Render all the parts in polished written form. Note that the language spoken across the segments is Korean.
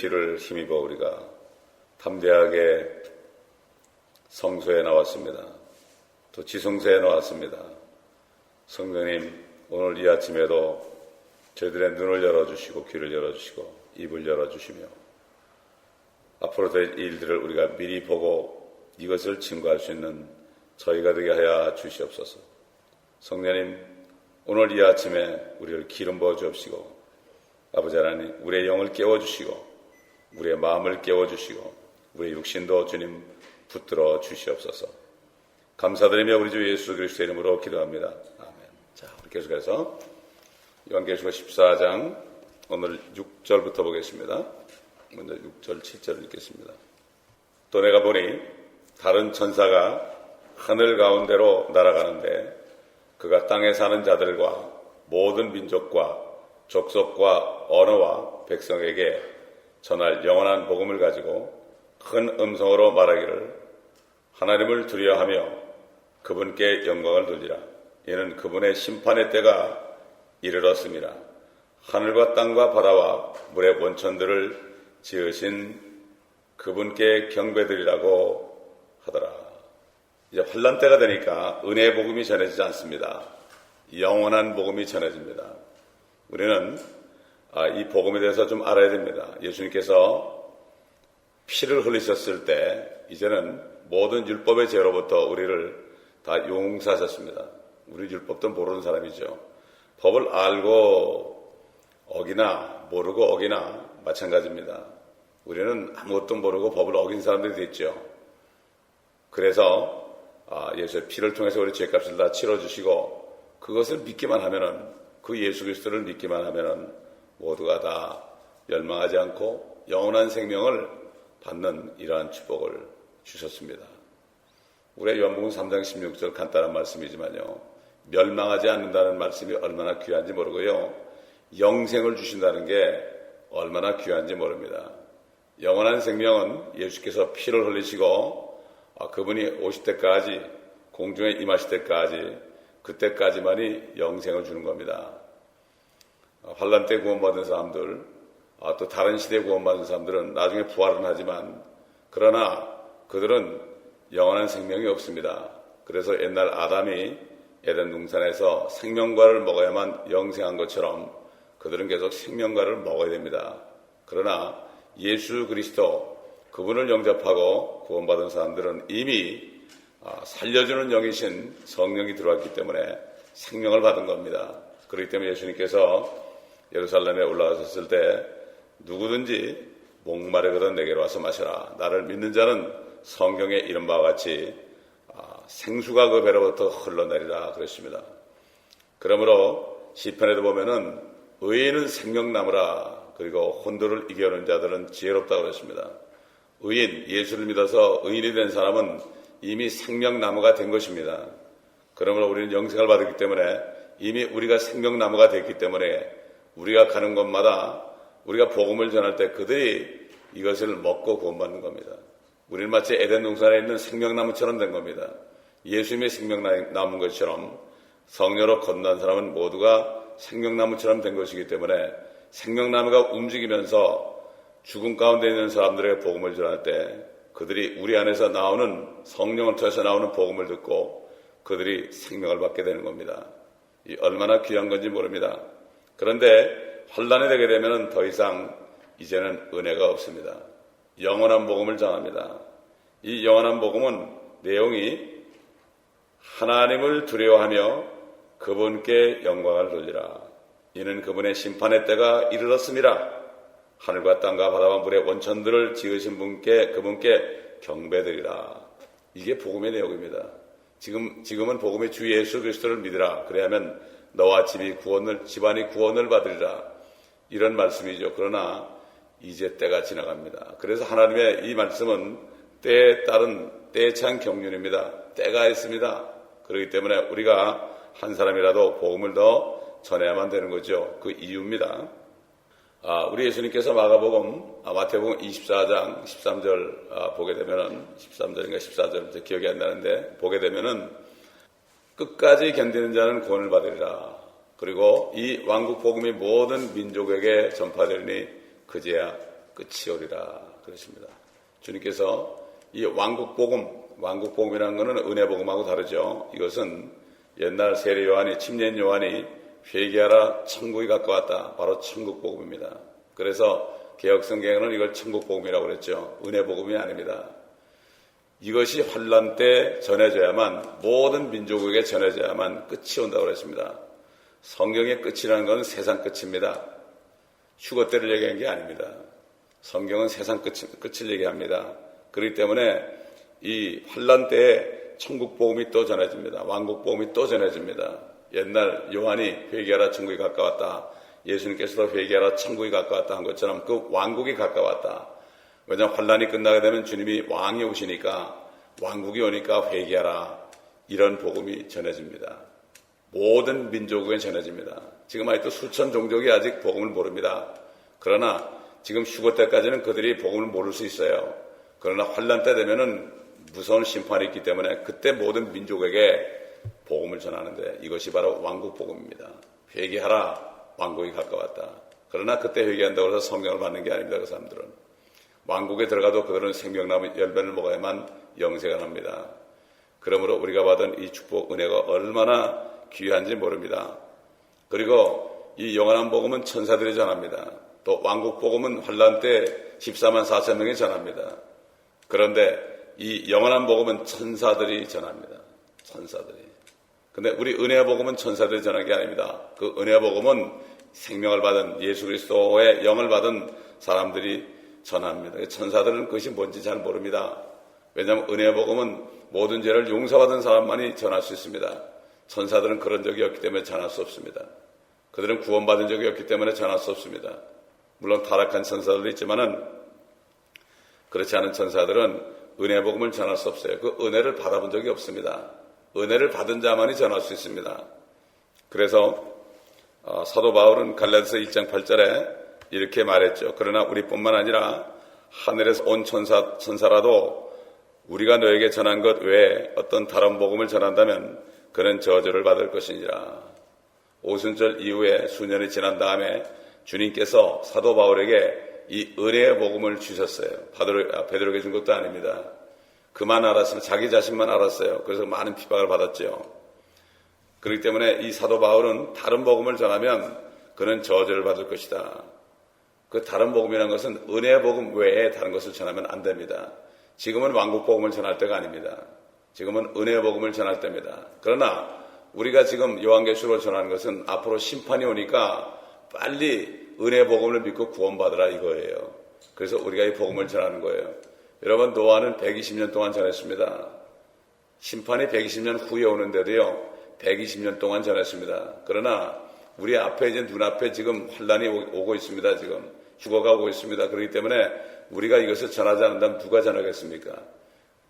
피를 힘입어 우리가 담대하게 성소에 나왔습니다. 또 지성소에 나왔습니다. 성령님, 오늘 이 아침에도 저희들의 눈을 열어주시고 귀를 열어주시고 입을 열어주시며 앞으로 될 일들을 우리가 미리 보고 이것을 증거할 수 있는 저희가 되게 하여 주시옵소서. 성령님, 오늘 이 아침에 우리를 기름 부어 주옵시고 아버지 하나님, 우리의 영을 깨워주시고 우리의 마음을 깨워주시고 우리의 육신도 주님 붙들어 주시옵소서. 감사드리며 우리 주 예수 그리스도의 이름으로 기도합니다. 아멘. 자, 우리 계속해서 요한계시록 14장 오늘 6절부터 보겠습니다. 먼저 6절, 7절을 읽겠습니다. 또 내가 보니 다른 천사가 하늘 가운데로 날아가는데 그가 땅에 사는 자들과 모든 민족과 족속과 언어와 백성에게 전할 영원한 복음을 가지고 큰 음성으로 말하기를 하나님을 두려워하며 그분께 영광을 돌리라. 이는 그분의 심판의 때가 이르렀습니다. 하늘과 땅과 바다와 물의 원천들을 지으신 그분께 경배드리라고 하더라. 이제 환난 때가 되니까 은혜의 복음이 전해지지 않습니다. 영원한 복음이 전해집니다. 우리는 이 복음에 대해서 좀 알아야 됩니다. 예수님께서 피를 흘리셨을 때 이제는 모든 율법의 죄로부터 우리를 다 용서하셨습니다. 우리 율법도 모르는 사람이죠. 법을 알고 어기나 모르고 어기나 마찬가지입니다. 우리는 아무것도 모르고 법을 어긴 사람들이 됐죠. 그래서 예수의 피를 통해서 우리 죄값을 다 치러주시고 그것을 믿기만 하면은, 그 예수 그리스도를 믿기만 하면은 모두가 다 멸망하지 않고 영원한 생명을 받는 이러한 축복을 주셨습니다. 우리 요한복음 3장 16절 간단한 말씀이지만요, 멸망하지 않는다는 말씀이 얼마나 귀한지 모르고요, 영생을 주신다는 게 얼마나 귀한지 모릅니다. 영원한 생명은 예수께서 피를 흘리시고 그분이 오실 때까지, 공중에 임하실 때까지, 그때까지만이 영생을 주는 겁니다. 환난 때 구원받은 사람들, 또 다른 시대에 구원받은 사람들은 나중에 부활은 하지만, 그러나 그들은 영원한 생명이 없습니다. 그래서 옛날 아담이 에덴 동산에서 생명과를 먹어야만 영생한 것처럼 그들은 계속 생명과를 먹어야 됩니다. 그러나 예수 그리스도, 그분을 영접하고 구원받은 사람들은 이미 살려주는 영이신 성령이 들어왔기 때문에 생명을 받은 겁니다. 그렇기 때문에 예수님께서 예루살렘에 올라가셨을 때 누구든지 목마르거든 내게로 와서 마셔라. 나를 믿는 자는 성경에 이른 바와 같이 생수가 그 배로부터 흘러내리라 그랬습니다. 그러므로 시편에도 보면은 의인은 생명나무라, 그리고 혼돈을 이겨오는 자들은 지혜롭다고 그랬습니다. 의인, 예수를 믿어서 의인이 된 사람은 이미 생명나무가 된 것입니다. 그러므로 우리는 영생을 받았기 때문에, 이미 우리가 생명나무가 됐기 때문에 우리가 가는 곳마다 우리가 복음을 전할 때 그들이 이것을 먹고 구원받는 겁니다. 우리는 마치 에덴 동산에 있는 생명나무처럼 된 겁니다. 예수님의 생명나무인 것처럼 성령으로 건넌 사람은 모두가 생명나무처럼 된 것이기 때문에 생명나무가 움직이면서 죽음 가운데 있는 사람들에게 복음을 전할 때 그들이 우리 안에서 나오는, 성령을 통해서 나오는 복음을 듣고 그들이 생명을 받게 되는 겁니다. 이 얼마나 귀한 건지 모릅니다. 그런데 환난이 되게 되면 더 이상 이제는 은혜가 없습니다. 영원한 복음을 전합니다. 이 영원한 복음은 내용이 하나님을 두려워하며 그분께 영광을 돌리라. 이는 그분의 심판의 때가 이르렀습니다. 하늘과 땅과 바다와 물의 원천들을 지으신 그분께 경배드리라. 이게 복음의 내용입니다. 지금은 복음의 주 예수 그리스도를 믿으라. 그래야면 너와 집안이 구원을 받으리라. 이런 말씀이죠. 그러나 이제 때가 지나갑니다. 그래서 하나님의 이 말씀은 때에 따른 때에 찬 경륜입니다. 때가 있습니다. 그렇기 때문에 우리가 한 사람이라도 복음을 더 전해야만 되는 거죠. 그 이유입니다. 우리 예수님께서 마태복음 24장 13절 보게 되면은, 13절인가 14절 기억이 안 나는데, 보게 되면은 끝까지 견디는 자는 구원을 받으리라. 그리고 이 왕국 복음이 모든 민족에게 전파되리니 그제야 끝이 오리라 그러십니다. 주님께서 이 왕국복음이라는 것은 은혜복음하고 다르죠. 이것은 옛날 세례 요한이, 침례 요한이 회개하라 천국이 가까웠다. 바로 천국복음입니다. 그래서 개혁성경에는 이걸 천국복음이라고 그랬죠. 은혜복음이 아닙니다. 이것이 환난 때 전해져야만, 모든 민족에게 전해져야만 끝이 온다고 그랬습니다. 성경의 끝이라는 것은 세상 끝입니다. 휴거 때를 얘기한 게 아닙니다. 성경은 세상 끝을 얘기합니다. 그렇기 때문에 이 환난 때에 천국복음이 또 전해집니다. 왕국복음이 또 전해집니다. 옛날 요한이 회개하라 천국이 가까웠다. 예수님께서도 회개하라 천국이 가까웠다 한 것처럼 그 왕국이 가까웠다. 왜냐하면 환난이 끝나게 되면 주님이 왕이 오시니까, 왕국이 오니까 회개하라, 이런 복음이 전해집니다. 모든 민족에게 전해집니다. 지금 아직도 수천 종족이 아직 복음을 모릅니다. 그러나 지금 휴거 때까지는 그들이 복음을 모를 수 있어요. 그러나 환난 때 되면은 무서운 심판이 있기 때문에 그때 모든 민족에게 복음을 전하는데, 이것이 바로 왕국 복음입니다. 회개하라, 왕국이 가까웠다. 그러나 그때 회개한다고 해서 성령을 받는 게 아닙니다. 그 사람들은 왕국에 들어가도 그들은 생명나무 열매를 먹어야만 영생을 합니다. 그러므로 우리가 받은 이 축복 은혜가 얼마나 귀한지 모릅니다. 그리고 이 영원한 복음은 천사들이 전합니다. 또 왕국 복음은 환난 때 14만 4천 명이 전합니다. 그런데 이 영원한 복음은 천사들이 전합니다. 천사들이. 근데 우리 은혜 복음은 천사들이 전하는 게 아닙니다. 그 은혜 복음은 생명을 받은 예수 그리스도의 영을 받은 사람들이 전합니다. 천사들은 그것이 뭔지 잘 모릅니다. 왜냐하면 은혜 복음은 모든 죄를 용서받은 사람만이 전할 수 있습니다. 천사들은 그런 적이 없기 때문에 전할 수 없습니다. 그들은 구원받은 적이 없기 때문에 전할 수 없습니다. 물론 타락한 천사들도 있지만은 그렇지 않은 천사들은 은혜 복음을 전할 수 없어요. 그 은혜를 받아본 적이 없습니다. 은혜를 받은 자만이 전할 수 있습니다. 그래서 사도 바울은 갈라디아서 1장 8절에 이렇게 말했죠. 그러나 우리뿐만 아니라 하늘에서 온 천사라도 우리가 너에게 전한 것 외에 어떤 다른 복음을 전한다면 그는 저주를 받을 것이니라. 오순절 이후에 수년이 지난 다음에 주님께서 사도 바울에게 이 은혜의 복음을 주셨어요. 베드로에게 준 것도 아닙니다. 그만 알았으면, 자기 자신만 알았어요. 그래서 많은 핍박을 받았죠. 그렇기 때문에 이 사도 바울은 다른 복음을 전하면 그는 저주를 받을 것이다. 그 다른 복음이라는 것은 은혜의 복음 외에 다른 것을 전하면 안 됩니다. 지금은 왕국 복음을 전할 때가 아닙니다. 지금은 은혜의 복음을 전할 때입니다. 그러나 우리가 지금 요한계시록을 전하는 것은 앞으로 심판이 오니까 빨리 은혜의 복음을 믿고 구원받으라 이거예요. 그래서 우리가 이 복음을 전하는 거예요. 여러분, 노아는 120년 동안 전했습니다. 심판이 120년 후에 오는데도요, 120년 동안 전했습니다. 그러나 우리 앞에 이제 눈앞에 지금 환난이 오고 있습니다. 지금 휴거가 오고 있습니다. 그렇기 때문에 우리가 이것을 전하지 않는다면 누가 전하겠습니까?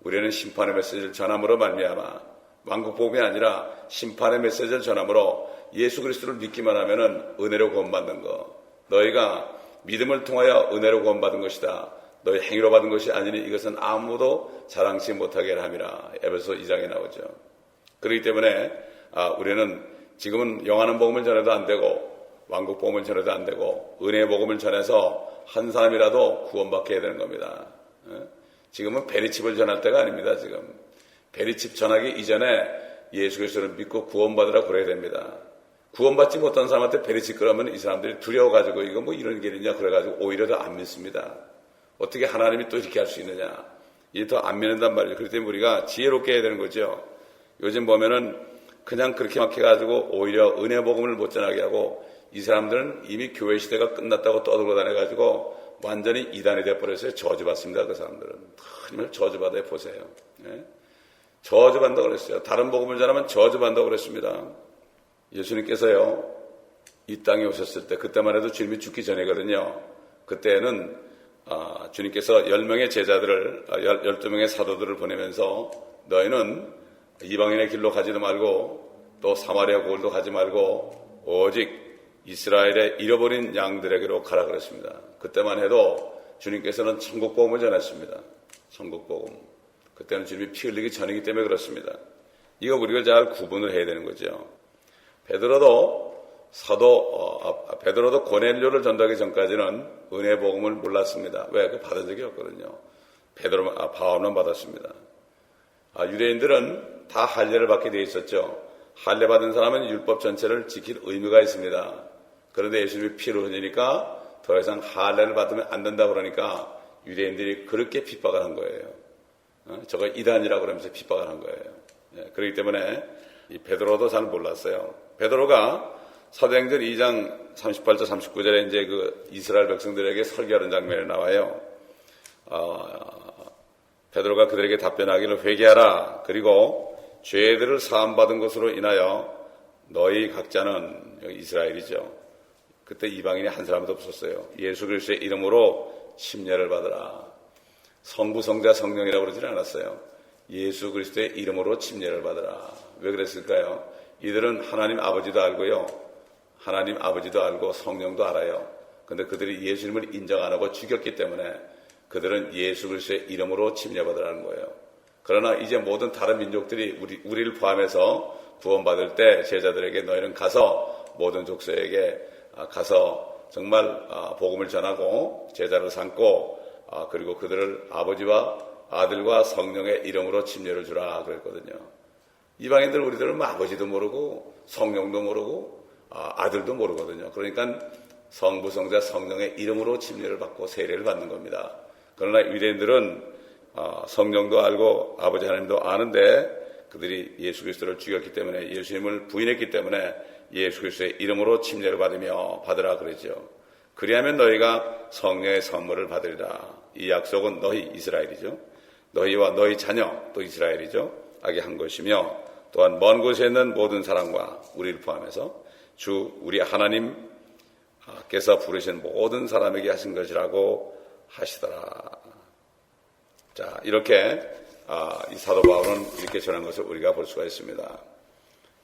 우리는 심판의 메시지를 전함으로 말미암아, 왕국복음이 아니라 심판의 메시지를 전함으로 예수 그리스도를 믿기만 하면은 은혜로 구원받는 거. 너희가 믿음을 통하여 은혜로 구원받은 것이다. 너희 행위로 받은 것이 아니니 이것은 아무도 자랑치 못하게 함이라. 에베소 2장에 나오죠. 그렇기 때문에 우리는 지금은 영원한 복음을 전해도 안 되고 왕국 복음을 전해도 안 되고 은혜의 복음을 전해서 한 사람이라도 구원받게 해야 되는 겁니다. 지금은 베리칩을 전할 때가 아닙니다. 지금 베리칩 전하기 이전에 예수 그리스도를 믿고 구원받으라 그래야 됩니다. 구원받지 못한 사람한테 베리칩 그러면 이 사람들이 두려워가지고 이거 뭐 이런 길이냐 그래가지고 오히려 더 안 믿습니다. 어떻게 하나님이 또 이렇게 할 수 있느냐, 이게 더 안 믿는단 말이죠. 그렇기 때문에 우리가 지혜롭게 해야 되는 거죠. 요즘 보면은 그냥 그렇게 막 해가지고 오히려 은혜 복음을 못 전하게 하고, 이 사람들은 이미 교회 시대가 끝났다고 떠들고 다녀가지고 완전히 이단이 돼버렸어요. 저주받습니다. 그 사람들은 정말 저주받아요. 보세요. 네? 저주받는다고 그랬어요. 다른 복음을 전하면 저주받는다고 그랬습니다. 예수님께서요, 이 땅에 오셨을 때, 그때만 해도 주님이 죽기 전이거든요. 그때는 주님께서 10명의 제자들을, 12명의 사도들을 보내면서 너희는 이방인의 길로 가지도 말고 또 사마리아 고을도 가지 말고 오직 이스라엘의 잃어버린 양들에게로 가라 그랬습니다. 그때만 해도 주님께서는 천국복음을 전했습니다. 천국복음. 그때는 주님이 피 흘리기 전이기 때문에 그렇습니다. 이거 우리가 잘 구분을 해야 되는 거죠. 베드로도 베드로도 고넬료를 전도하기 전까지는 은혜 복음을 몰랐습니다. 왜? 그 받은 적이 없거든요. 바울만 받았습니다. 유대인들은 다 할례를 받게 되어 있었죠. 할례 받은 사람은 율법 전체를 지킬 의무가 있습니다. 그런데 예수님이 피를 흘리니까 더 이상 할례를 받으면 안 된다 그러니까 유대인들이 그렇게 핍박을 한 거예요. 저거 이단이라고 그러면서 핍박을 한 거예요. 그렇기 때문에 이 베드로도 잘 몰랐어요. 베드로가 사도행전 2장 38절 39절에 이제 그 이스라엘 백성들에게 설교하는 장면이 나와요. 베드로가 그들에게 답변하기를 회개하라. 그리고 죄들을 사함받은 것으로 인하여 너희 각자는, 여기 이스라엘이죠. 그때 이방인이 한 사람도 없었어요. 예수 그리스도의 이름으로 침례를 받으라. 성부, 성자, 성령이라고 그러지는 않았어요. 예수 그리스도의 이름으로 침례를 받으라. 왜 그랬을까요? 이들은 하나님 아버지도 알고요. 하나님 아버지도 알고 성령도 알아요. 근데 그들이 예수님을 인정 안 하고 죽였기 때문에 그들은 예수 그리스도의 이름으로 침례받으라는 거예요. 그러나 이제 모든 다른 민족들이 우리를 포함해서 구원받을 때 제자들에게 너희는 가서 모든 족속에게 가서 정말 복음을 전하고 제자를 삼고 그리고 그들을 아버지와 아들과 성령의 이름으로 침례를 주라 그랬거든요. 이방인들 우리들은 아버지도 모르고 성령도 모르고 아들도 모르거든요. 그러니까 성부, 성자, 성령의 이름으로 침례를 받고 세례를 받는 겁니다. 그러나 유대인들은 성령도 알고 아버지 하나님도 아는데 그들이 예수 그리스도를 죽였기 때문에 예수님을 부인했기 때문에 예수 그리스도의 이름으로 침례를 받으라 그러죠. 그리하면 너희가 성령의 선물을 받으리라. 이 약속은 너희 이스라엘이죠. 너희와 너희 자녀 또 이스라엘이죠. 하게 한 것이며 또한 먼 곳에 있는 모든 사람과 우리를 포함해서 주 우리 하나님께서 부르신 모든 사람에게 하신 것이라고 하시더라. 자, 이렇게 이 사도 바울은 이렇게 전한 것을 우리가 볼 수가 있습니다.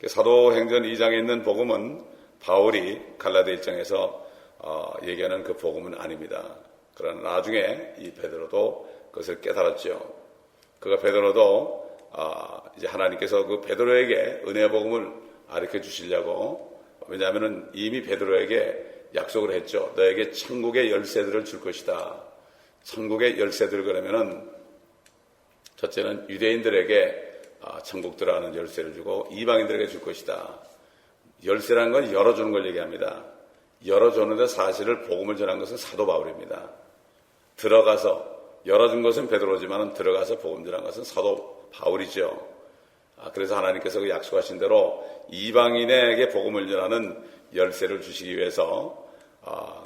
사도행전 2장에 있는 복음은 바울이 갈라디아 1장에서 얘기하는 그 복음은 아닙니다. 그러나 나중에 이 베드로도 그것을 깨달았죠. 베드로도 이제 하나님께서 그 베드로에게 은혜 복음을 가르쳐 주시려고, 왜냐하면 이미 베드로에게 약속을 했죠. 너에게 천국의 열쇠들을 줄 것이다. 천국의 열쇠들 그러면은 첫째는 유대인들에게 천국 들어가는 열쇠를 주고 이방인들에게 줄 것이다. 열쇠라는 건 열어주는 걸 얘기합니다. 열어줬는데 사실을 복음을 전한 것은 사도 바울입니다. 들어가서 열어준 것은 베드로지만 들어가서 복음 전한 것은 사도 바울이죠. 그래서 하나님께서 그 약속하신 대로 이방인에게 복음을 전하는 열쇠를 주시기 위해서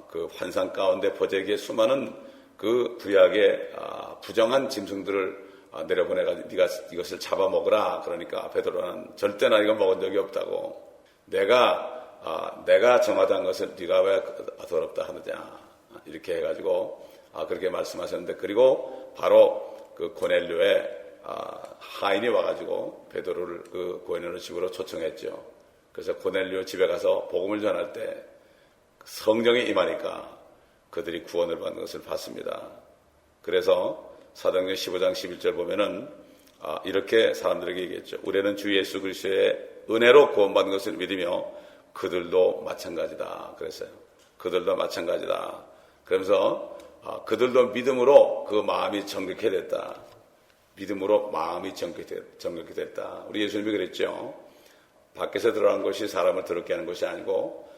그 환상 가운데 보재기에 수많은 그 구약의 부정한 짐승들을 내려보내가지고 네가 이것을 잡아먹으라. 그러니까 베드로는 절대 나 이거 먹은 적이 없다고. 내가 정하자는 것을 네가 왜 더럽다 하느냐. 이렇게 해가지고 그렇게 말씀하셨는데, 그리고 바로 그 고넬료의 하인이 와가지고 베드로를 그 고넬료 집으로 초청했죠. 그래서 고넬료 집에 가서 복음을 전할 때 성령이 임하니까 그들이 구원을 받는 것을 봤습니다. 그래서 사도행전 15장 11절 보면은 이렇게 사람들에게 얘기했죠. 우리는 주 예수 그리스도의 은혜로 구원받는 것을 믿으며 그들도 마찬가지다. 그랬어요. 그들도 마찬가지다. 그러면서 그들도 믿음으로 그 마음이 정결케 됐다. 믿음으로 마음이 정결케 됐다. 우리 예수님이 그랬죠. 밖에서 들어간 것이 사람을 더럽게 하는 것이 아니고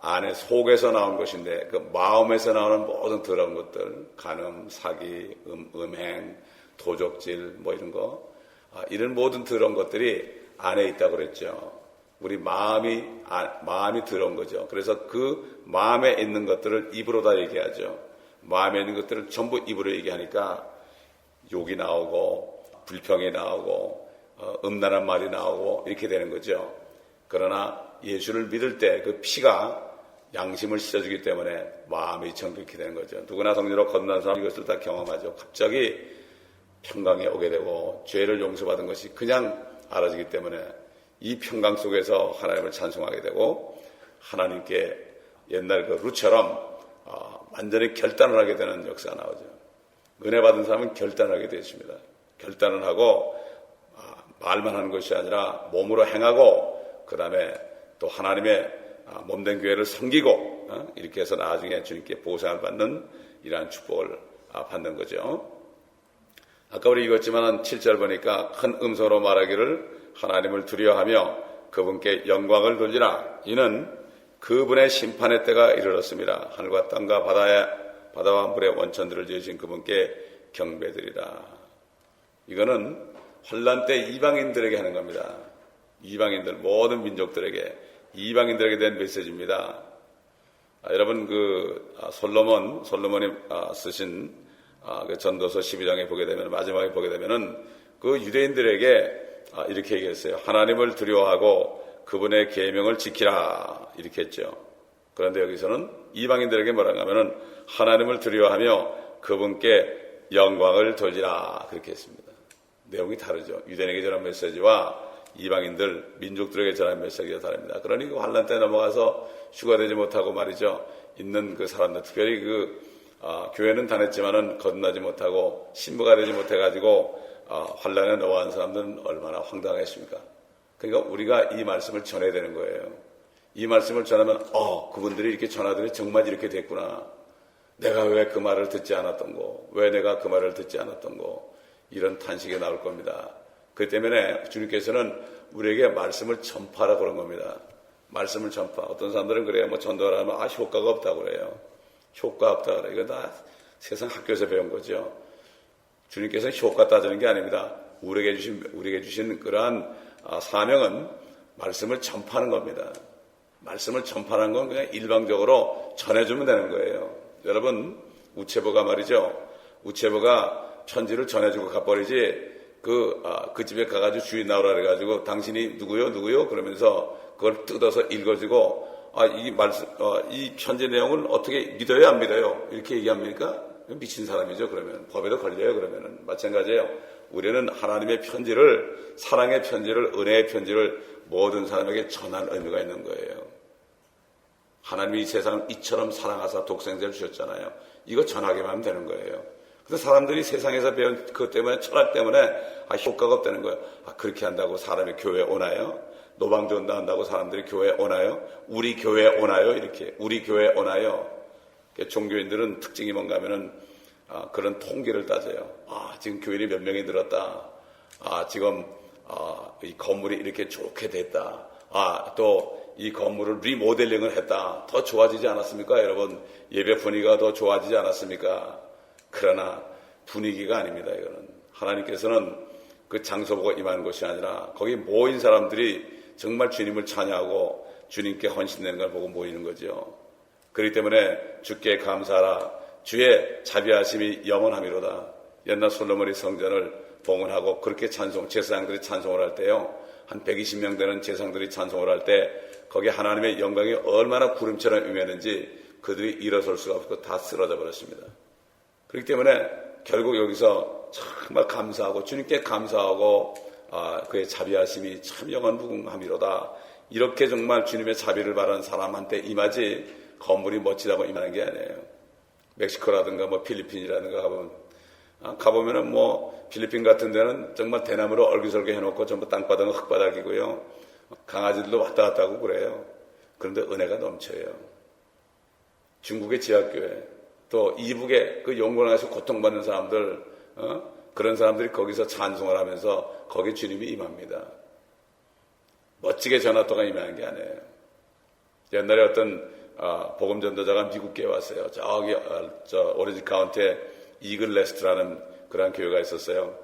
안에 속에서 나온 것인데 그 마음에서 나오는 모든 더러운 것들, 간음, 사기, 음행, 도적질 뭐 이런 거, 이런 모든 더러운 것들이 안에 있다고 그랬죠. 우리 마음이 더러운 거죠. 그래서 그 마음에 있는 것들을 입으로 다 얘기하죠. 마음에 있는 것들을 전부 입으로 얘기하니까 욕이 나오고 불평이 나오고 음란한 말이 나오고 이렇게 되는 거죠. 그러나 예수를 믿을 때 그 피가 양심을 씻어주기 때문에 마음이 정결케 되는 거죠. 누구나 성령으로 거듭난 사람 이것을 다 경험하죠. 갑자기 평강에 오게 되고 죄를 용서받은 것이 그냥 알아지기 때문에 이 평강 속에서 하나님을 찬송하게 되고 하나님께 옛날 그 루처럼 완전히 결단을 하게 되는 역사가 나오죠. 은혜 받은 사람은 결단을 하게 되었습니다. 결단을 하고 말만 하는 것이 아니라 몸으로 행하고 그 다음에 또 하나님의 몸된 교회를 섬기고 이렇게 해서 나중에 주님께 보상을 받는 이러한 축복을 받는 거죠. 아까 우리 읽었지만 7절 보니까 큰 음성으로 말하기를 하나님을 두려워하며 그분께 영광을 돌리라. 이는 그분의 심판의 때가 이르렀습니다. 하늘과 땅과 바다와 물의 원천들을 지으신 그분께 경배드리라. 이거는 환난 때 이방인들에게 하는 겁니다. 이방인들, 모든 민족들에게, 이방인들에게 된 메시지입니다. 여러분 솔로몬이 쓰신 그 전도서 12장에 보게 되면, 마지막에 보게 되면은 그 유대인들에게 이렇게 얘기했어요. 하나님을 두려워하고 그분의 계명을 지키라, 이렇게 했죠. 그런데 여기서는 이방인들에게 뭐라고 하면은 하나님을 두려워하며 그분께 영광을 돌리라, 그렇게 했습니다. 내용이 다르죠. 유대인에게 전한 메시지와 이방인들, 민족들에게 전한 메시지가 다릅니다. 그러니 그 환난 때 넘어가서 휴가되지 못하고 말이죠. 있는 그 사람들, 특별히 교회는 다녔지만은 거듭나지 못하고 신부가 되지 못해가지고 환난에 넘어간 사람들은 얼마나 황당했습니까? 그러니까 우리가 이 말씀을 전해야 되는 거예요. 이 말씀을 전하면 그분들이 이렇게 전하더니 정말 이렇게 됐구나. 내가 왜 그 말을 듣지 않았던 거, 왜 내가 그 말을 듣지 않았던 거, 이런 탄식이 나올 겁니다. 그렇기 때문에 주님께서는 우리에게 말씀을 전파하라 그런 겁니다. 말씀을 전파. 어떤 사람들은 그래요. 전도를 하면 효과가 없다고 그래요. 효과 없다 그래요. 이거 다 세상 학교에서 배운 거죠. 주님께서는 효과 따지는 게 아닙니다. 우리에게 주신 그러한 사명은 말씀을 전파하는 겁니다. 말씀을 전파하는 건 그냥 일방적으로 전해주면 되는 거예요. 여러분, 우체부가 말이죠. 우체부가 편지를 전해주고 가버리지, 그 집에 가가지고 주인 나오라 그래가지고 당신이 누구요? 그러면서 그걸 뜯어서 읽어주고, 이 편지 내용을 어떻게 믿어요? 안 믿어요? 이렇게 얘기합니까? 미친 사람이죠, 그러면. 법에도 걸려요, 그러면은. 마찬가지예요. 우리는 하나님의 편지를, 사랑의 편지를, 은혜의 편지를 모든 사람에게 전할 의무가 있는 거예요. 하나님이 이 세상을 이처럼 사랑하사 독생자를 주셨잖아요. 이거 전하기만 하면 되는 거예요. 근데 사람들이 세상에서 배운 그것 때문에, 철학 때문에, 효과가 없다는 거예요. 그렇게 한다고 사람이 교회에 오나요? 노방전도 한다고 사람들이 교회에 오나요? 우리 교회에 오나요? 이렇게. 우리 교회에 오나요? 종교인들은 특징이 뭔가 하면은, 그런 통계를 따져요. 지금 교인이 몇 명이 늘었다. 지금, 이 건물이 이렇게 좋게 됐다. 또 이 건물을 리모델링을 했다. 더 좋아지지 않았습니까? 여러분, 예배 분위기가 더 좋아지지 않았습니까? 그러나 분위기가 아닙니다. 이거는 하나님께서는 그 장소 보고 임하는 것이 아니라 거기 모인 사람들이 정말 주님을 찬양하고 주님께 헌신되는 걸 보고 모이는 거죠. 그렇기 때문에 주께 감사하라. 주의 자비하심이 영원함이로다. 옛날 솔로몬이 성전을 봉헌하고 그렇게 제사장들이 찬송을 할 때요, 한 120명 되는 제사장들이 찬송을 할 때 거기 하나님의 영광이 얼마나 구름처럼 임했는지 그들이 일어설 수가 없고 다 쓰러져 버렸습니다. 그렇기 때문에 결국 여기서 정말 감사하고 주님께 감사하고 그의 자비하심이 참 영원무궁함이로다. 이렇게 정말 주님의 자비를 바라는 사람한테 임하지 건물이 멋지다고 임하는 게 아니에요. 멕시코라든가 필리핀이라든가 가보면은 필리핀 같은 데는 정말 대나무로 얼기설기 해놓고 전부 땅바닥은 흙바닥이고요. 강아지들도 왔다 갔다 하고 그래요. 그런데 은혜가 넘쳐요. 중국의 지하교회, 또 이북의 그 용곤에서 고통받는 사람들, 그런 사람들이 거기서 찬송을 하면서 거기 주님이 임합니다. 멋지게 전화도가 임하는 게 아니에요. 옛날에 어떤 복음 전도자가 미국에 왔어요. 저기 오렌지 카운티에 이글 레스트라는 그런 교회가 있었어요.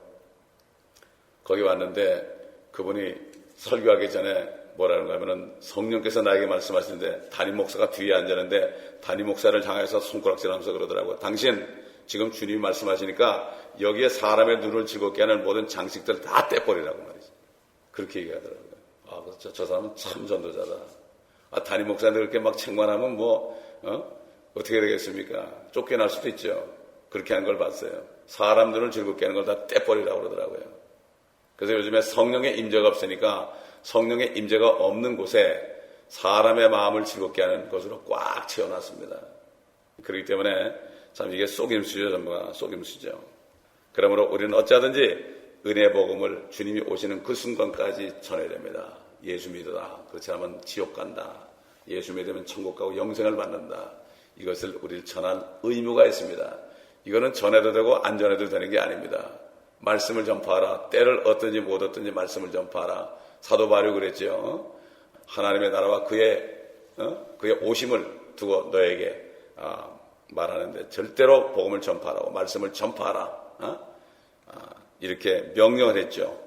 거기 왔는데 그분이 설교하기 전에 뭐라는 거 하면은 성령께서 나에게 말씀하시는데 담임 목사가 뒤에 앉았는데 담임 목사를 향해서 손가락질하면서 그러더라고요. 당신 지금 주님이 말씀하시니까 여기에 사람의 눈을 즐겁게 하는 모든 장식들 다 떼버리라고 말이죠. 그렇게 얘기하더라고요. 저 사람은 참 전도자다. 담임 목사한테 그렇게 막 책망하면 어떻게 되겠습니까? 쫓겨날 수도 있죠. 그렇게 하는 걸 봤어요. 사람 눈을 즐겁게 하는 걸 다 떼버리라고 그러더라고요. 그래서 요즘에 성령의 임재가 없으니까 성령의 임재가 없는 곳에 사람의 마음을 즐겁게 하는 것으로 꽉 채워놨습니다. 그렇기 때문에 참 이게 속임수죠. 전부가 속임수죠. 그러므로 우리는 어찌하든지 은혜 복음을 주님이 오시는 그 순간까지 전해야 됩니다. 예수 믿어라. 그렇지 않으면 지옥 간다. 예수 믿으면 천국 가고 영생을 받는다. 이것을 우리를 전할 의무가 있습니다. 이거는 전해도 되고 안 전해도 되는 게 아닙니다. 말씀을 전파하라. 때를 얻든지 못 얻든지 말씀을 전파하라. 사도 바울이 그랬죠. 하나님의 나라와 그의 오심을 두고 너에게 말하는데 절대로 복음을 전파하라고, 말씀을 전파하라. 이렇게 명령을 했죠.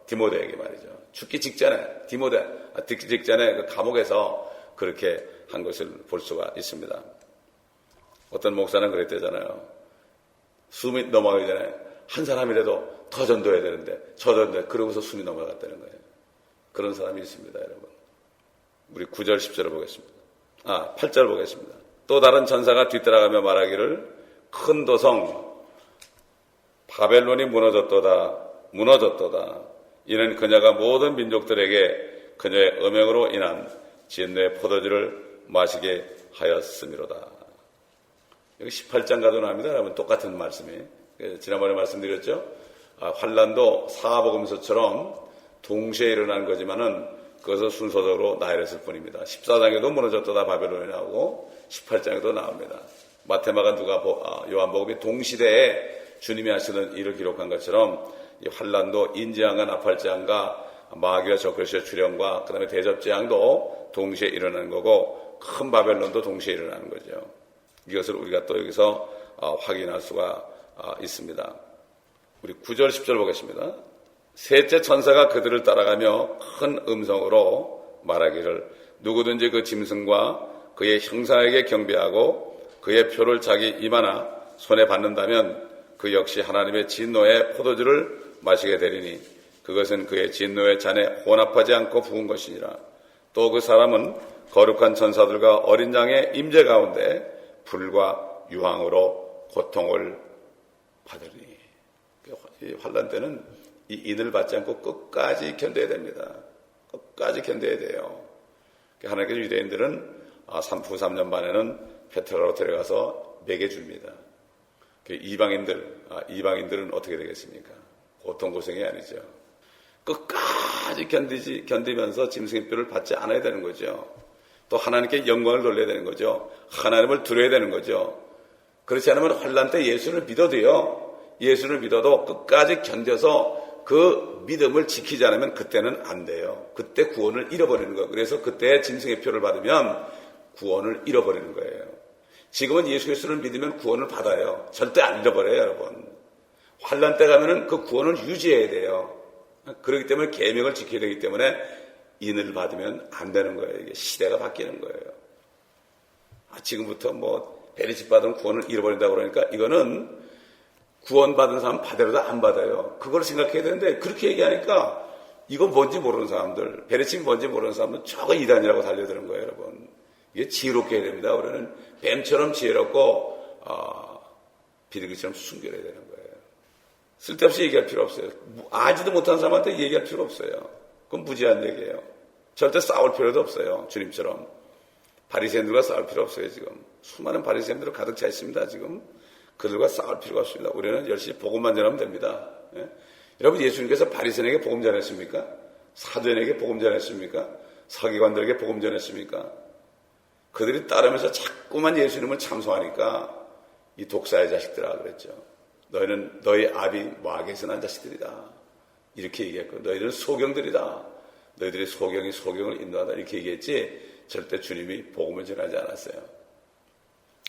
디모데에게 말이죠. 죽기 직전에 듣기 직전에 그 감옥에서 그렇게 한 것을 볼 수가 있습니다. 어떤 목사는 그랬대잖아요. 숨이 넘어가기 전에 한 사람이라도 더 전도해야 되는데 저 전도해. 그러고서 숨이 넘어갔다는 거예요. 그런 사람이 있습니다, 여러분. 우리 9절 10절을 보겠습니다. 8절 보겠습니다. 또 다른 전사가 뒤따라가며 말하기를 큰 도성 바벨론이 무너졌도다. 이는 그녀가 모든 민족들에게 그녀의 음행으로 인한 진노의 포도주를 마시게 하였음이로다. 여기 18장과도 나옵니다. 여러분, 똑같은 말씀이. 지난번에 말씀드렸죠. 환란도 사복음서처럼 동시에 일어난 거지만은 그것은 순서적으로 나열했을 뿐입니다. 14장에도 무너졌도다 바벨론이 나오고 18장에도 나옵니다. 마태마가 요한복음이 동시대에 주님이 하시는 일을 기록한 것처럼 이 환란도 인재앙과 나팔재앙과 마귀와 적그리스도의 출현과 그다음에 대접재앙도 동시에 일어나는 거고 큰 바벨론도 동시에 일어나는 거죠. 이것을 우리가 또 여기서 확인할 수가 있습니다. 우리 9절 10절 보겠습니다. 셋째 천사가 그들을 따라가며 큰 음성으로 말하기를 누구든지 그 짐승과 그의 형상에게 경배하고 그의 표를 자기 입하나 손에 받는다면 그 역시 하나님의 진노의 포도주를 마시게 되리니 그것은 그의 진노의 잔에 혼합하지 않고 부은 것이니라. 또 그 사람은 거룩한 천사들과 어린 양의 임재 가운데 불과 유황으로 고통을 받으리니. 이 환난 때는 이 인을 받지 않고 끝까지 견뎌야 됩니다. 끝까지 견뎌야 돼요. 하나님께서 유대인들은 후 3년 만에는 페트라로 데려가서 먹여줍니다. 이방인들은 어떻게 되겠습니까? 고통고생이 아니죠. 끝까지 견디면서 짐승의 뼈를 받지 않아야 되는 거죠. 또 하나님께 영광을 돌려야 되는 거죠. 하나님을 두려야 되는 거죠. 그렇지 않으면 환난 때 예수를 믿어도요. 예수를 믿어도 끝까지 견뎌서 그 믿음을 지키지 않으면 그때는 안 돼요. 그때 구원을 잃어버리는 거예요. 그래서 그때 짐승의 표를 받으면 구원을 잃어버리는 거예요. 지금은 예수 그리스도를 믿으면 구원을 받아요. 절대 안 잃어버려요, 여러분. 환난 때 가면은 그 구원을 유지해야 돼요. 그렇기 때문에 계명을 지켜야 되기 때문에 인을 받으면 안 되는 거예요. 이게 시대가 바뀌는 거예요. 지금부터 베리집 받으면 구원을 잃어버린다고 그러니까 이거는 구원받은 사람 받아도 안 받아요. 그걸 생각해야 되는데 그렇게 얘기하니까 이건 뭔지 모르는 사람들, 베리집이 뭔지 모르는 사람들 저거 이단이라고 달려드는 거예요, 여러분. 이게 지혜롭게 해야 됩니다. 우리는 뱀처럼 지혜롭고 비둘기처럼 순결해야 되는 거예요. 쓸데없이 얘기할 필요 없어요. 아지도 못한 사람한테 얘기할 필요 없어요. 그건 무지한 얘기예요. 절대 싸울 필요도 없어요. 주님처럼. 바리새인들과 싸울 필요 없어요. 지금 수많은 바리새인들로 가득 차 있습니다. 지금 그들과 싸울 필요가 없습니다. 우리는 열심히 복음만 전하면 됩니다. 예? 여러분, 예수님께서 바리새인에게 복음 전했습니까? 사도인에게 복음 전했습니까? 서기관들에게 복음 전했습니까? 그들이 따르면서 자꾸만 예수님을 참소하니까 이 독사의 자식들아 그랬죠. 너희는 너희 아비 마귀에서 난 자식들이다. 이렇게 얘기했고 너희들은 소경들이다. 너희들이 소경을 인도하다. 이렇게 얘기했지 절대 주님이 복음을 전하지 않았어요.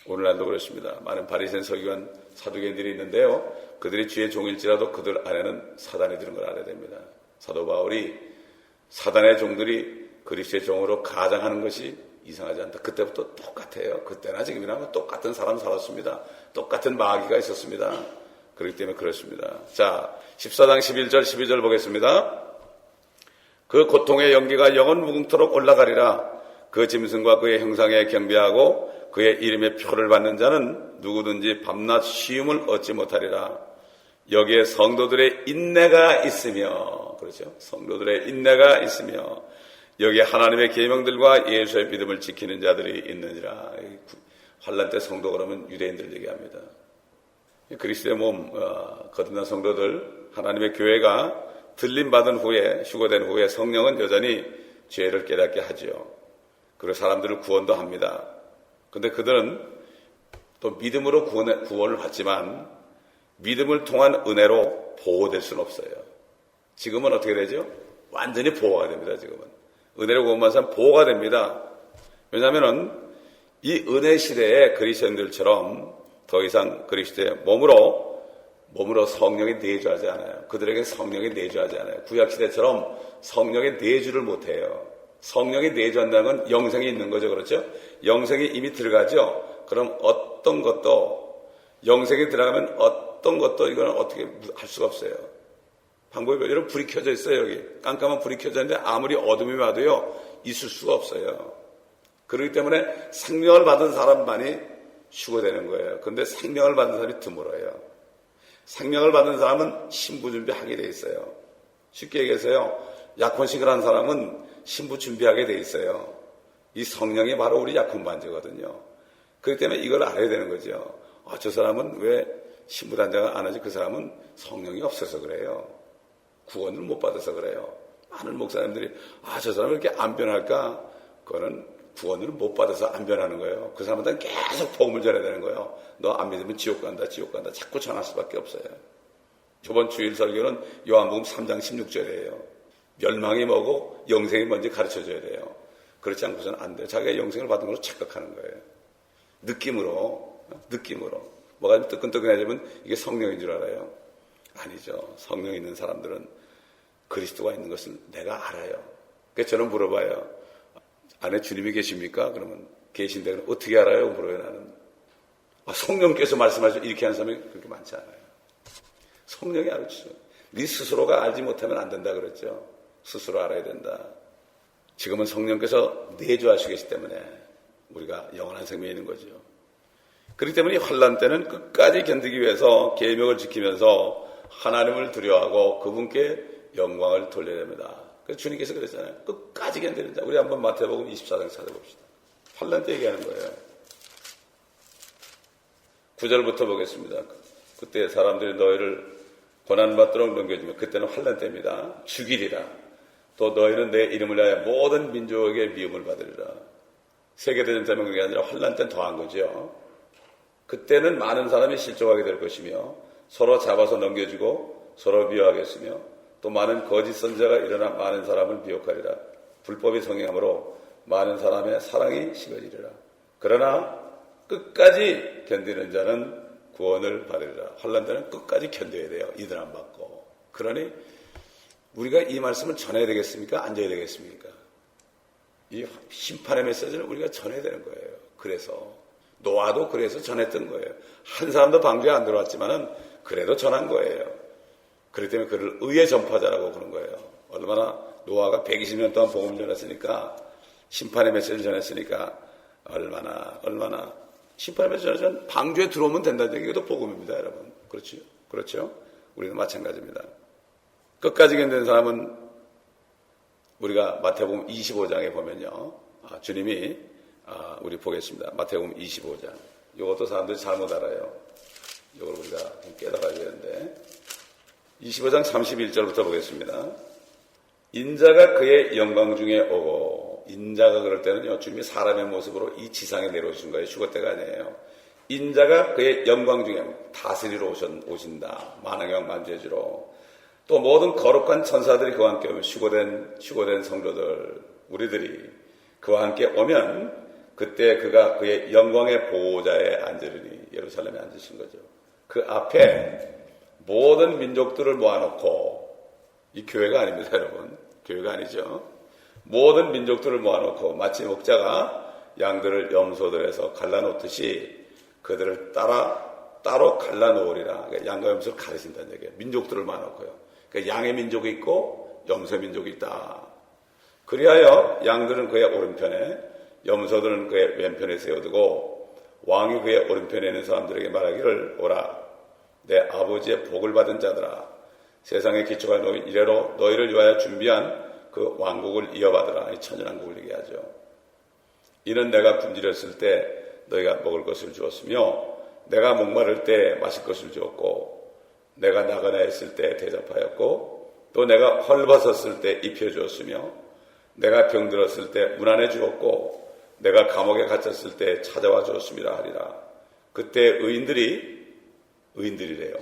오늘날도 그렇습니다. 많은 바리새인 서기관 사두개인들이 있는데요. 그들이 주의 종일지라도 그들 안에는 사단이 드는 걸 알아야 됩니다. 사도 바울이 사단의 종들이 그리스도의 종으로 가장하는 것이 이상하지 않다. 그때부터 똑같아요. 그때나 지금이나 똑같은 사람 살았습니다. 똑같은 마귀가 있었습니다. 그렇기 때문에 그렇습니다. 자, 14장 11절 12절 보겠습니다. 그 고통의 연기가 영원 무궁토록 올라가리라. 그 짐승과 그의 형상에 경배하고 그의 이름의 표를 받는 자는 누구든지 밤낮 쉬움을 얻지 못하리라. 여기에 성도들의 인내가 있으며, 그렇죠? 성도들의 인내가 있으며 여기에 하나님의 계명들과 예수의 믿음을 지키는 자들이 있느니라. 환난 때 성도 그러면 유대인들 얘기합니다. 그리스도의 몸 거듭난 성도들, 하나님의 교회가 들림받은 후에 휴거된 후에 성령은 여전히 죄를 깨닫게 하지요. 그리고 사람들을 구원도 합니다. 근데 그들은 또 믿음으로 구원을 받지만 믿음을 통한 은혜로 보호될 수는 없어요. 지금은 어떻게 되죠? 완전히 보호가 됩니다. 지금은 은혜로 구원받은 사람 보호가 됩니다. 왜냐하면은 이 은혜 시대의 그리스도인들처럼 더 이상 그리스도의 몸으로 성령이 내주하지 않아요. 그들에게 성령이 내주하지 않아요. 구약시대처럼 성령이 내주를 못해요. 성령이 내주한다는 건 영생이 있는 거죠. 그렇죠? 영생이 이미 들어가죠. 그럼 어떤 것도 영생이 들어가면 어떤 것도 이거는 어떻게 할 수가 없어요. 방법이 여러분 불이 켜져 있어요. 여기 깜깜한 불이 켜져 있는데 아무리 어둠이 와도요 있을 수가 없어요. 그렇기 때문에 생명을 받은 사람만이 휴거되는 거예요. 그런데 생명을 받은 사람이 드물어요. 생명을 받은 사람은 신부 준비하게 돼 있어요. 쉽게 얘기해서요, 약혼식을 한 사람은 신부 준비하게 돼 있어요. 이 성령이 바로 우리 약혼 반지거든요. 그렇기 때문에 이걸 알아야 되는 거죠. 저 사람은 왜 신부 단장을 안 하지? 그 사람은 성령이 없어서 그래요. 구원을 못 받아서 그래요. 많은 목사님들이 저 사람은 이렇게 안 변할까? 그거는 구원을 못 받아서 안 변하는 거예요. 그 사람한테는 계속 복음을 전해야 되는 거예요. 너 안 믿으면 지옥 간다, 지옥 간다. 자꾸 전할 수밖에 없어요. 저번 주일 설교는 요한복음 3장 16절이에요. 멸망이 뭐고 영생이 뭔지 가르쳐줘야 돼요. 그렇지 않고서는 안 돼요. 자기가 영생을 받은 걸로 착각하는 거예요. 느낌으로. 뭐가 좀 뜨끈뜨끈해지면 이게 성령인 줄 알아요. 아니죠. 성령 있는 사람들은 그리스도가 있는 것을 내가 알아요. 그래서 저는 물어봐요. 안에 주님이 계십니까? 그러면 계신데 어떻게 알아요? 물어요. 나는 성령께서 말씀하시죠. 이렇게 하는 사람이 그렇게 많지 않아요. 성령이 알죠. 네 스스로가 알지 못하면 안 된다 그랬죠. 스스로 알아야 된다. 지금은 성령께서 내주하시고 계시기 때문에 우리가 영원한 생명이 있는 거죠. 그렇기 때문에 환난 때는 끝까지 견디기 위해서 계명을 지키면서 하나님을 두려워하고 그분께 영광을 돌려야 됩니다. 그래서 주님께서 그랬잖아요. 끝까지 견디는 자. 우리 한번 마태복음 24장 찾아봅시다. 환난 때 얘기하는 거예요. 9절부터 보겠습니다. 그때 사람들이 너희를 고난받도록 넘겨주면 그때는 환난 때입니다. 죽이리라. 또 너희는 내 이름을 위하여 모든 민족에게 미움을 받으리라. 세계대전 때문에 그게 아니라 환난 때는 더한 거죠. 그때는 많은 사람이 실족하게 될 것이며 서로 잡아서 넘겨주고 서로 미워하겠으며 또 많은 거짓 선지자가 일어나 많은 사람을 미혹하리라. 불법이 성행함으로 많은 사람의 사랑이 식어지리라. 그러나 끝까지 견디는 자는 구원을 받으리라. 환난 때는 끝까지 견뎌야 돼요. 이들 안 받고. 그러니 우리가 이 말씀을 전해야 되겠습니까? 안 전해야 되겠습니까? 이 심판의 메시지를 우리가 전해야 되는 거예요. 그래서 노아도 그래서 전했던 거예요. 한 사람도 방주에 안 들어왔지만은 그래도 전한 거예요. 그렇기 때문에 그를 의의 전파자라고 그런 거예요. 얼마나 노아가 120년 동안 복음을 전했으니까 심판의 메시지를 전했으니까 얼마나 심판의 메시지를 전 방주에 들어오면 된다는 얘기가 또 복음입니다, 여러분. 그렇죠? 우리는 마찬가지입니다. 끝까지 견디는 사람은 우리가 마태복음 25장에 보면요. 주님이 우리 보겠습니다. 마태복음 25장. 이것도 사람들이 잘못 알아요. 이걸 우리가 좀 깨달아야 되는데 25장 31절부터 보겠습니다. 인자가 그의 영광 중에 오고 인자가 그럴 때는요. 주님이 사람의 모습으로 이 지상에 내려오신 거예요. 휴거 때가 아니에요. 인자가 그의 영광 중에 다스리러 오신다. 만왕영 만주해주러. 또 모든 거룩한 천사들이 그와 함께 오면 휴거된 성도들 우리들이 그와 함께 오면 그때 그가 그의 영광의 보호자에 앉으리니 예루살렘에 앉으신 거죠. 그 앞에 모든 민족들을 모아놓고 이 교회가 아닙니다, 여러분. 교회가 아니죠. 모든 민족들을 모아놓고 마치 목자가 양들을 염소들에서 갈라놓듯이 그들을 따로 갈라놓으리라. 그러니까 양과 염소를 가르친다는 얘기예요. 민족들을 모아놓고요. 그러니까 양의 민족이 있고 염소의 민족이 있다. 그리하여 양들은 그의 오른편에 염소들은 그의 왼편에 세워두고 왕이 그의 오른편에 있는 사람들에게 말하기를 오라 내 아버지의 복을 받은 자들아 세상의 기초가 놓인 이래로 너희를 위하여 준비한 그 왕국을 이어받으라. 이 천연왕국을 얘기하죠. 이는 내가 굶주렸을 때 너희가 먹을 것을 주었으며 내가 목마를 때 마실 것을 주었고 내가 나가나 했을 때 대접하였고 또 내가 헐벗었을 때 입혀주었으며 내가 병들었을 때 문안해 주었고 내가 감옥에 갇혔을 때 찾아와 주었음이라 하리라. 그때 의인들이래요.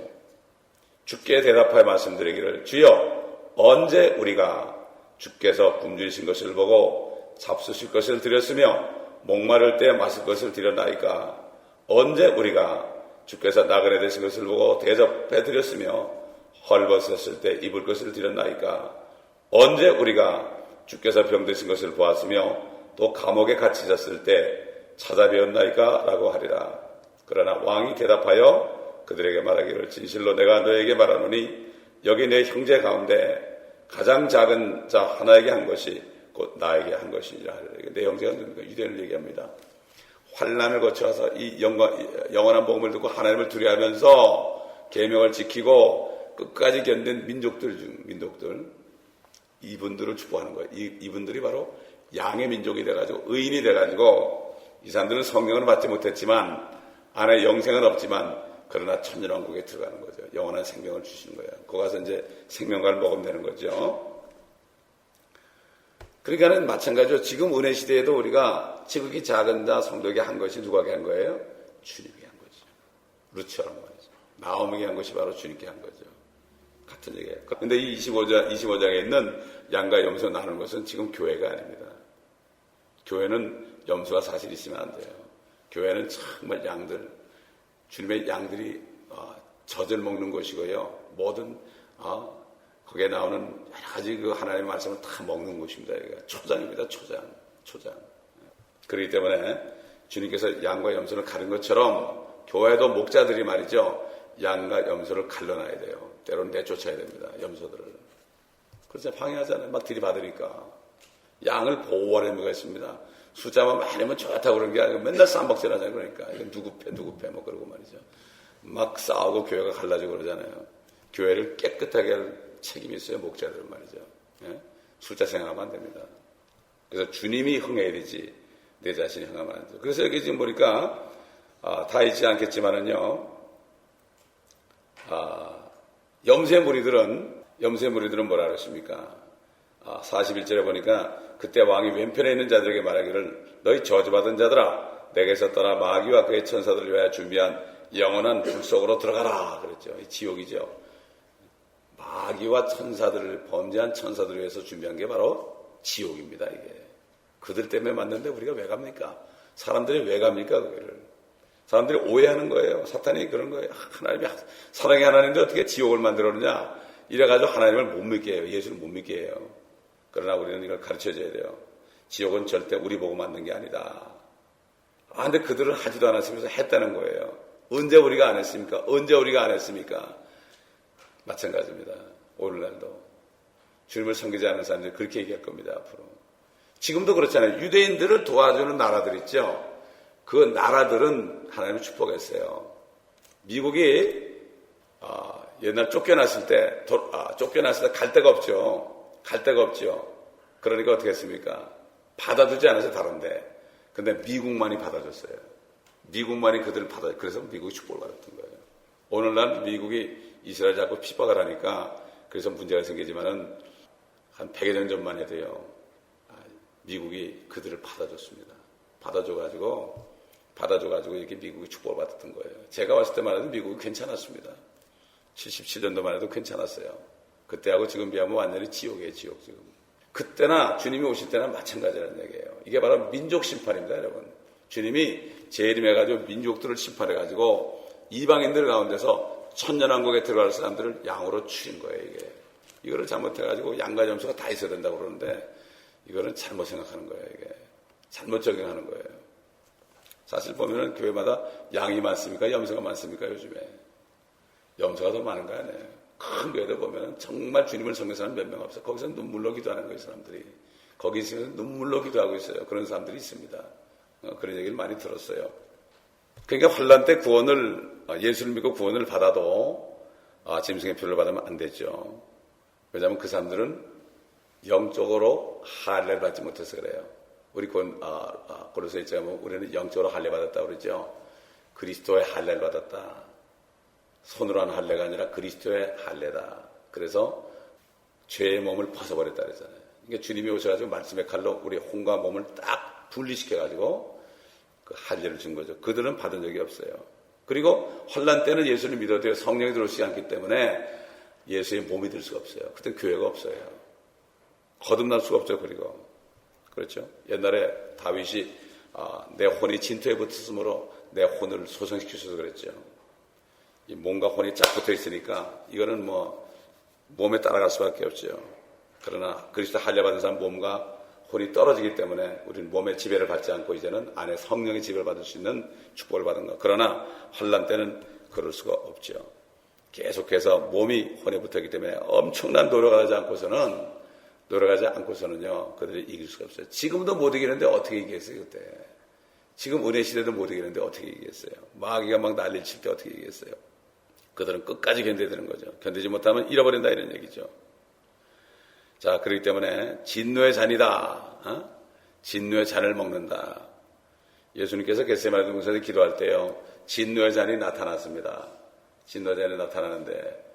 주께 대답하여 말씀드리기를 주여 언제 우리가 주께서 굶주리신 것을 보고 잡수실 것을 드렸으며 목마를 때 마실 것을 드렸나이까. 언제 우리가 주께서 나그네 되신 것을 보고 대접해 드렸으며 헐벗었을 때 입을 것을 드렸나이까. 언제 우리가 주께서 병드신 것을 보았으며 또 감옥에 갇히셨을 때 찾아뵈었나이까 라고 하리라. 그러나 왕이 대답하여 그들에게 말하기를 진실로 내가 너에게 말하노니 여기 내 형제 가운데 가장 작은 자 하나에게 한 것이 곧 나에게 한 것이니라. 내 형제가 누굽니까? 유대인을 얘기합니다. 환난을 거쳐서 이 영원한 복음을 듣고 하나님을 두려워하면서 계명을 지키고 끝까지 견딘 민족들 이분들을 축복하는 거예요. 이분들이 바로 양의 민족이 돼가지고 의인이 돼가지고 이 사람들은 성령을 받지 못했지만 안에 영생은 없지만 그러나 천년왕국에 들어가는 거죠. 영원한 생명을 주시는 거예요. 거기 가서 이제 생명과를 먹으면 되는 거죠. 그러니까는 마찬가지로 지금 은혜 시대에도 우리가 지극히 작은 자 성도에게 한 것이 누구에게 한 거예요? 주님에게 한 거죠. 루처럼 말이죠. 나오미에게 한 것이 바로 주님께 한 거죠. 같은 얘기예요. 그런데 이 25장에 있는 양과 염소 나누는 것은 지금 교회가 아닙니다. 교회는 염소가 사실 있으면 안 돼요. 교회는 정말 주님의 양들이 젖을 먹는 것이고요. 모든 거기에 나오는 여러 가지 그 하나님의 말씀을 다 먹는 것입니다. 초장입니다. 초장. 그렇기 때문에 주님께서 양과 염소를 가른 것처럼 교회도 목자들이 말이죠. 양과 염소를 갈라놔야 돼요. 때로는 내쫓아야 됩니다. 염소들을. 그래서 방해하잖아요. 막 들이받으니까. 양을 보호하는 의미가 있습니다. 숫자만 많으면 좋다고 그런 게 아니고 맨날 쌈박질 하잖아요. 그러니까. 이건 누구 패, 뭐 그러고 말이죠. 막 싸우고 교회가 갈라지고 그러잖아요. 교회를 깨끗하게 할 책임이 있어요. 목자들은 말이죠. 예? 숫자 생각하면 안 됩니다. 그래서 주님이 흥해야 되지 내 자신이 흥하면 안 돼요. 그래서 여기 지금 보니까 다 있지 않겠지만은요. 염소의 무리들은 뭐라 그랬습니까? 41절에 보니까 그때 왕이 왼편에 있는 자들에게 말하기를 너희 저주받은 자들아 내게서 떠나 마귀와 그의 천사들을 위하여 준비한 영원한 불 속으로 들어가라 그랬죠. 이 지옥이죠. 마귀와 천사들을 범죄한 천사들을 위해서 준비한 게 바로 지옥입니다. 이게 그들 때문에 만났는데 우리가 왜 갑니까? 사람들이 왜 갑니까? 그거를 사람들이 오해하는 거예요. 사탄이 그런 거예요. 하나님이 사랑의 하나님인데 어떻게 지옥을 만들었느냐 이래가지고 하나님을 못 믿게 해요. 예수를 못 믿게 해요. 그러나 우리는 이걸 가르쳐줘야 돼요. 지옥은 절대 우리 보고 만든 게 아니다. 근데 그들은 하지도 않았으면서 했다는 거예요. 언제 우리가 안 했습니까? 언제 우리가 안 했습니까? 마찬가지입니다. 오늘날도 주님을 섬기지 않는 사람들이 그렇게 얘기할 겁니다. 앞으로 지금도 그렇잖아요. 유대인들을 도와주는 나라들 있죠. 그 나라들은 하나님을 축복했어요. 미국이 옛날 쫓겨났을 때 갈 데가 없죠. 그러니까 어떻게 했습니까? 받아주지 않아서 다른데. 근데 미국만이 받아줬어요. 미국만이 그들을 그래서 미국이 축복을 받았던 거예요. 오늘날 미국이 이스라엘 자꾸 핍박을 하니까 그래서 문제가 생기지만은 한 100여 년 전만 해도요. 미국이 그들을 받아줬습니다. 받아줘가지고 이렇게 미국이 축복을 받았던 거예요. 제가 왔을 때만 해도 미국이 괜찮았습니다. 77년도만 해도 괜찮았어요. 그때하고 지금 비하면 완전히 지옥이에요, 지옥 지금. 그때나 주님이 오실 때나 마찬가지라는 얘기예요. 이게 바로 민족 심판입니다, 여러분. 주님이 재림해가지고 민족들을 심판해가지고 이방인들 가운데서 천년왕국에 들어갈 사람들을 양으로 추린 거예요, 이게. 이거를 잘못해가지고 양과 염소가 다 있어야 된다고 그러는데 이거는 잘못 생각하는 거예요, 이게. 잘못 적용하는 거예요. 사실 보면은 교회마다 양이 많습니까? 염소가 많습니까? 요즘에. 염소가 더 많은 거 아니에요. 큰 교회도 보면은 정말 주님을 섬기는 사람 몇 명 없어요. 거기서 눈물로 기도하는 거예요, 사람들이. 거기 있으면 눈물로 기도하고 있어요. 그런 사람들이 있습니다. 그런 얘기를 많이 들었어요. 그러니까 환란 때 예수를 믿고 구원을 받아도 짐승의 표를 받으면 안 되죠. 왜냐하면 그 사람들은 영적으로 할례를 받지 못해서 그래요. 우리 고린도서 1장에 보면 우리는 영적으로 할례 받았다 그러죠. 그리스도의 할례를 받았다. 손으로 한 할례가 아니라 그리스도의 할례다. 그래서 죄의 몸을 벗어버렸다 그러잖아요. 그러니까 주님이 오셔가지고 말씀의 칼로 우리 혼과 몸을 딱 분리시켜가지고 그 할례를 준 거죠. 그들은 받은 적이 없어요. 그리고 환난 때는 예수를 믿어도 성령이 들어오지 않기 때문에 예수의 몸이 될 수가 없어요. 그때 교회가 없어요. 거듭날 수가 없죠. 그리고 그렇죠. 옛날에 다윗이 내 혼이 진토에 붙었으므로 내 혼을 소생시키셔서 그랬죠. 이 몸과 혼이 쫙 붙어 있으니까 이거는 뭐 몸에 따라갈 수밖에 없죠. 그러나 그리스도 할례 받은 사람 몸과 혼이 떨어지기 때문에 우리는 몸의 지배를 받지 않고 이제는 안에 성령의 지배를 받을 수 있는 축복을 받은 것. 그러나 환난 때는 그럴 수가 없죠. 계속해서 몸이 혼에 붙었기 때문에 엄청난 노력하지 않고서는요 그들이 이길 수가 없어요. 지금도 못 이기는데 어떻게 이기겠어요 그때. 지금 은혜 시대도 못 이기는데 어떻게 이기겠어요. 마귀가 막 난리를 칠 때 어떻게 이기겠어요. 그들은 끝까지 견뎌야 되는 거죠. 견디지 못하면 잃어버린다 이런 얘기죠. 자, 그렇기 때문에 진노의 잔이다. 진노의 잔을 먹는다. 예수님께서 겟세마네 동산에서 기도할 때요. 진노의 잔이 나타났습니다. 진노의 잔이 나타나는데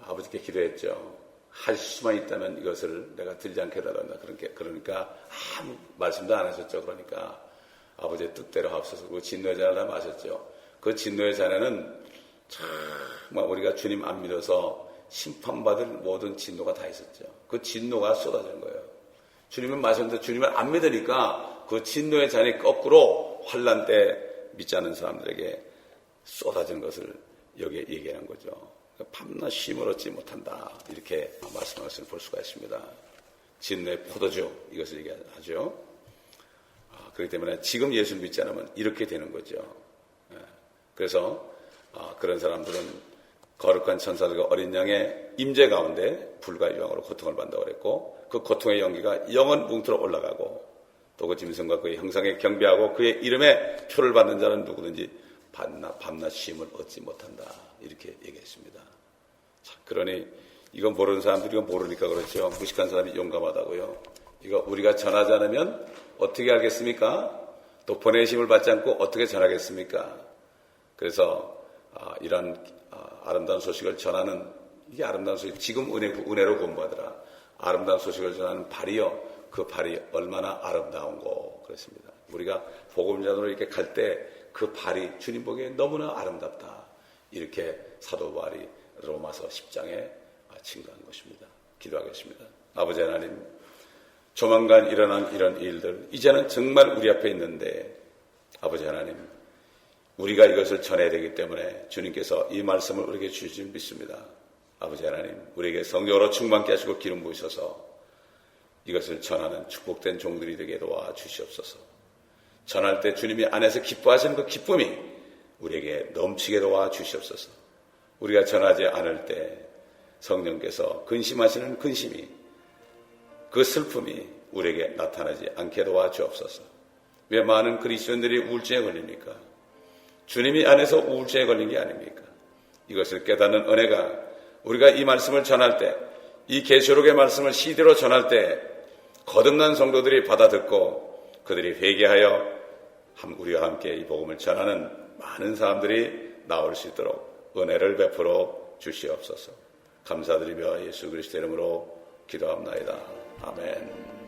아버지께 기도했죠. 할 수만 있다면 이것을 내가 들지 않게 해달란다. 그러니까 아무 말씀도 안 하셨죠. 그러니까 아버지의 뜻대로 하옵소서. 그 진노의 잔을 다 마셨죠. 그 진노의 잔에는 정말 우리가 주님 안 믿어서 심판받을 모든 진노가 다 있었죠. 그 진노가 쏟아진 거예요. 주님을 마셨는데 주님을 안 믿으니까 그 진노의 잔이 거꾸로 환난 때 믿지 않는 사람들에게 쏟아진 것을 여기에 얘기하는 거죠. 밤낮 쉼을 얻지 못한다. 이렇게 말씀하신 것을 볼 수가 있습니다. 진노의 포도주 이것을 얘기하죠. 그렇기 때문에 지금 예수를 믿지 않으면 이렇게 되는 거죠. 그래서 그런 사람들은 거룩한 천사들과 어린 양의 임재 가운데 불과 유황으로 고통을 받는다고 그랬고 그 고통의 연기가 영원 뭉틀어 올라가고 또 그 짐승과 그의 형상에 경배하고 그의 이름에 표를 받는 자는 누구든지 밤낮 쉼을 얻지 못한다. 이렇게 얘기했습니다. 자, 그러니 이건 모르는 사람들이 이건 모르니까 그렇죠. 무식한 사람이 용감하다고요. 이거 우리가 전하지 않으면 어떻게 알겠습니까? 또 보내심을 받지 않고 어떻게 전하겠습니까? 그래서 이런 아름다운 소식을 전하는 이게 아름다운 소식. 지금 은혜로 공부하더라. 아름다운 소식을 전하는 발이요. 그 발이 얼마나 아름다운고 그랬습니다. 우리가 복음자로 이렇게 갈 때 그 발이 주님 보기에 너무나 아름답다. 이렇게 사도 바울이 로마서 10장에 증거한 것입니다. 기도하겠습니다. 아버지 하나님, 조만간 일어난 이런 일들 이제는 정말 우리 앞에 있는데 아버지 하나님, 우리가 이것을 전해야 되기 때문에 주님께서 이 말씀을 우리에게 주실 줄 믿습니다. 아버지 하나님, 우리에게 성령으로 충만케 하시고 기름 부으셔서 이것을 전하는 축복된 종들이 되게 도와주시옵소서. 전할 때 주님이 안에서 기뻐하시는 그 기쁨이 우리에게 넘치게 도와주시옵소서. 우리가 전하지 않을 때 성령께서 근심하시는 근심이 그 슬픔이 우리에게 나타나지 않게 도와주옵소서. 왜 많은 그리스도인들이 우울증에 걸립니까? 주님이 안에서 우울증에 걸린 게 아닙니까? 이것을 깨닫는 은혜가 우리가 이 말씀을 전할 때, 이 계시록의 말씀을 CD로 전할 때 거듭난 성도들이 받아듣고 그들이 회개하여 우리와 함께 이 복음을 전하는 많은 사람들이 나올 수 있도록 은혜를 베풀어 주시옵소서. 감사드리며 예수 그리스도 이름으로 기도합나이다. 아멘.